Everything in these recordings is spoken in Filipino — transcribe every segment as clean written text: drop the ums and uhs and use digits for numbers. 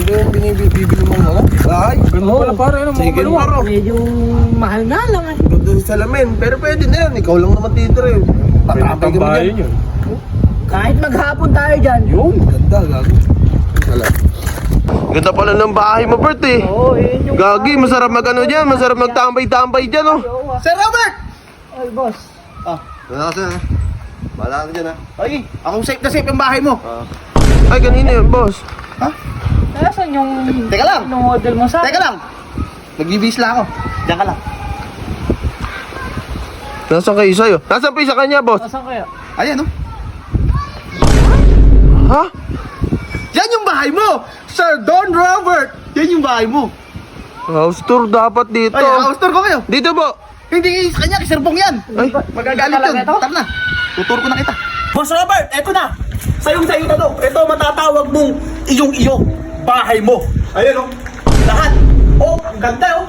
Ito yung binibili mo mga bahay. Ganda pala pare, ano, mga Sige, maluwang. paro. Medyo mahal nga lang eh. Ganda sa salamin. Pero pwede na yan. Ikaw lang naman titira eh. Patapay ka mo bahay dyan. yun. Kahit maghapon tayo dyan. Yun, ganda, gago. Ganda pala ng bahay mo, Bert eh. Oo, yun yung... Gagi, masarap mag-ano dyan. Masarap magtambay-tambay dyan, oh. Sir Robert! Ay, boss. Wala ka sir, ha? Bahala ka dyan, ha? Ay, akong safe na safe yung bahay mo. Ay, kanina yun, boss. Nasaan yung... Teka lang. Yung model mo sa... Teka lang. Nagbibis lang ako. Diyan ka lang. Nasaan kayo sa'yo? Nasaan pa yung sa kanya, boss? Nasaan kaya? Ayan, oh. Ha? Yan yung bahay mo! Sir Don Robert! Yan yung bahay mo. House tour dapat dito. Ay, house tour ko kayo. Dito po. Hindi sa kanya, Sir Bong yan. Ay, Magagalit yun. Tara na. Tutur ko na kita. Boss Robert, eto na. Sayong sayo na to. Ito matatawag mong iyong-iyo. Bahay mo. Ayan, oh. Lahat. Oh, ang ganda, oh.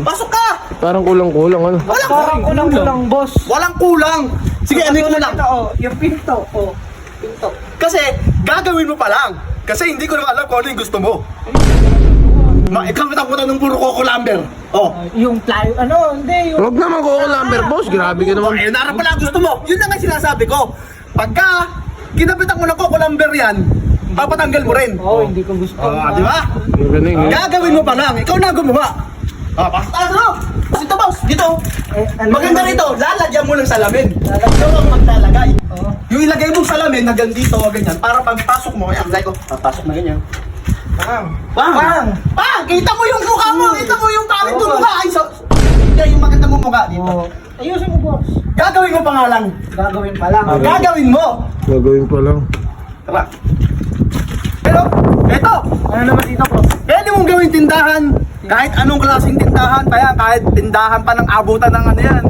Pasok ka! parang kulang-kulang, ano? Parang kulang-kulang, boss. Walang kulang. Sige, ano ko lang. Oh, yung pinto. Oh, pinto. Kasi, gagawin mo pa lang. Kasi hindi ko naman alam kung ano yung gusto mo. Ikaw mo ng puro Coco Lumber. Oh. Yung ply... Ano, hindi. Yung... Huwag naman ko lumber, boss. Grabe ka naman. Eh, narap pala gusto mo. Yun na nga sinasabi ko. Pagka, kinapitan mo ng Coco Lumber yan, papatanggal mo rin. Oh, hindi ko gusto. Di ba? Magaling, eh. Gagawin mo pa lang. Ikaw na gumawa. Pasok tayo, no? Dito, boss. Dito. Ano Maganda naman? rito. Lalagyan mo ng salamin. Ikaw ang maglalagay. Oo. Yung ilagay mong salamin hanggang dito, ganyan. Para pagpasok mo, ayan, lagay ko. Papasok na ganyan. Pang! Pang! Kita mo yung mukha mo! Kita mo yung pangit mo mukha! Ay, so... Hindi, yung maganda mo mukha dito. Oh. Ayusin mo, boss. Gagawin mo pa nga lang. Gagawin pa lang. Gagawin mo! Gagawin pa lang. Tara. Pero, eto! Ano naman dito, boss? Pwede mong gawin tindahan. Kahit anong klaseng tindahan pa yan. Kahit tindahan pa ng abutan ng ano yan.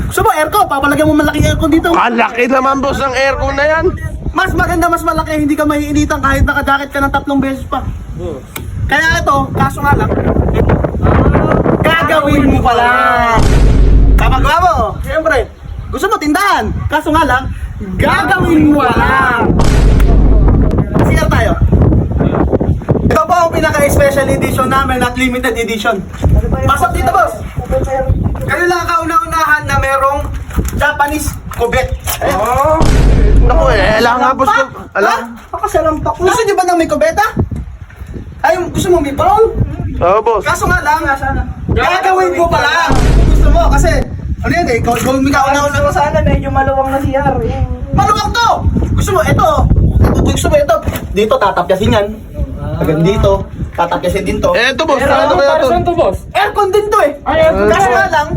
Gusto mo, aircon? Papalagyan mo malaking aircon dito. Kalaki naman, boss, ang aircon na yan. Mas maganda, mas malaki, hindi ka maiinitan kahit nakajakit ka ng 3 beses pa. Kaya ito, kaso nga lang, ito. Gagawin mo pa lang. Kapagawa mo, siyempre, gusto mo tindahan, kaso nga lang, gagawin mo pa lang. Siya tayo. Ito po ang pinaka-special edition namin at limited edition. Pasok dito, boss. Kayo lang kauna-unahan na merong Japanese kubet. Oh. Naku, eh, alam nga, boss ko. Alam. Pakasalampak na. Gusto niyo ba ng may kubeta? Ay, gusto mo may bowl? Oo, boss. Kaso nga lang, gagawin mo pa lang. Gusto mo, kasi, ano yan eh, ikaw una-una. Gusto ko sana medyo maluwang na CR. Maluwag to! Gusto mo, ito. Gusto mo ito. Dito, tatapyasin yan. Hanggang dito, tatapyasin din to. Eh, ito, boss. Ano kaya Para to? saan to, boss? Aircon din to eh. Ay, aircon. Kaso nga lang,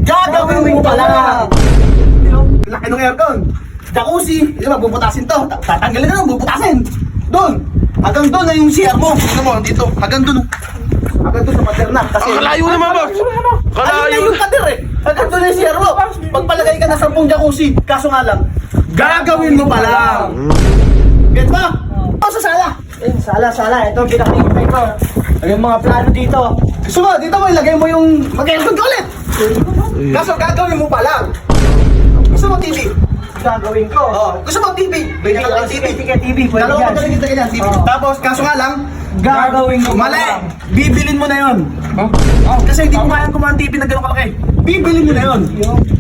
gagawin mo pa lang. Laki ng aircon. Jacuzzi, di ba, bubutasin to. Tatanggalin na lang, bubutasin. Doon. Hanggang doon na yung CR mo. Ano mo, dito. Hanggang doon. Hanggang doon sa pader na. Kasi, Ang kalayo naman, boss. Ano na Kalayo. yung pader eh? Hanggang doon na yung CR mo. Pagpalagay ka na 10 jacuzzi. Kaso nga lang, gagawin mo pa lang. Get ba? O sa sala. Sala. Ito, pinakikipay ko. Yung mga plano dito. Gusto mo, dito mo ilagay mo yung mag-aircon ka ulit. Kaso gagawin mo pa lang. Gusto mo TV? Gagawin ko. Oo. Gusto mo TV? Bigyan ka ng TV. Sige, TV. Pwede Dalawa yan. ka talaga ganyan, TV. Oo. Tapos, kaso nga lang, Gagawin ko. mali. Bibilin mo na yun. Oh, kasi hindi ko kayang kumahan TV na gano'ng kalaki. Bibilin mo na yun.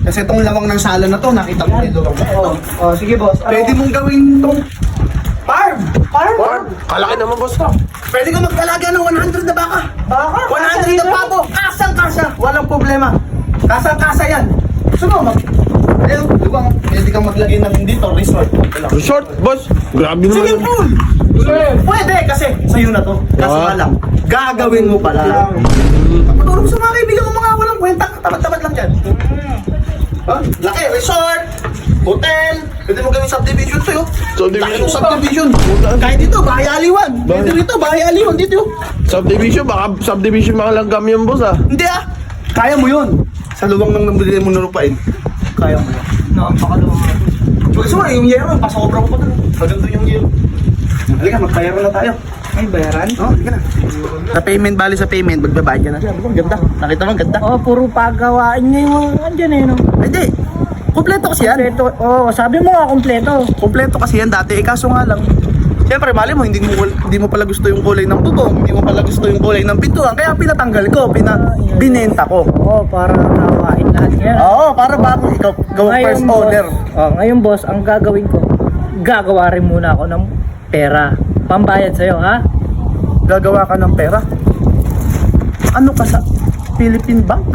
Kasi itong lawang ng sala na to, nakita mo yung lawang na ito. Oh, sige, boss. Pwede mong gawin itong farm. Farm? Kalaki naman, boss to. Pwede ka mag-alaga ng 100 na baka. Baka. 100 na pabo. Kasang-kasa. Walang problema. Kasang-kasa yan. Gusto mo mag... Ayun, diba? Pwede kang maglagay ng dito, resort. Resort, boss. Grabe naman. Swimming pool! Pwede kasi sa'yo na to. Kaso nga lang, gagawin mo pala. Patulong sa mga kaibigan mo mga walang kwenta. Tapat-tapat lang dyan. Laki, resort, hotel. Pwede mo gawin subdivision sa'yo. Subdivision. Laki yung subdivision. Kahit dito, bahay aliwan. Pwede rito, bahay aliwan. Dito. Subdivision, baka subdivision mga langgam yun, boss, ah. Hindi ah. Kaya mo yun. Sa luwang ng nabili mo na lupain. Kaya mo yun. Napakaluwang na. Gusto mo, yung yero, pasobra mo pa doon. Maganda yung yero. Halika, magbayaro na tayo. Ay, bayaran? Oh, halika na. Sa payment, bali sa payment, magbabayad ka na. Ganda. Nakita mo, ganda. Oh, puro paggawaan niya yung andyan eh, no? Hindi. Kompleto kasi yan. Kompleto. Oh, sabi mo nga kompleto. Kompleto kasi yan dati. Eh, kaso nga lang, Siyempre, mali mo, hindi mo pala gusto yung kulay ng bubong, hindi mo pala gusto yung kulay ng pintuan. Kaya pinatanggal ko, binenta ko. Oo, para nakawain lahat yan. Oo, para bago ikaw gawang first boss, owner. ngayon boss, ang gagawin ko, gagawa rin muna ako ng pera. Pambayad sa'yo, ha? Gagawa ka ng pera. Ano ka sa Philippine Bank?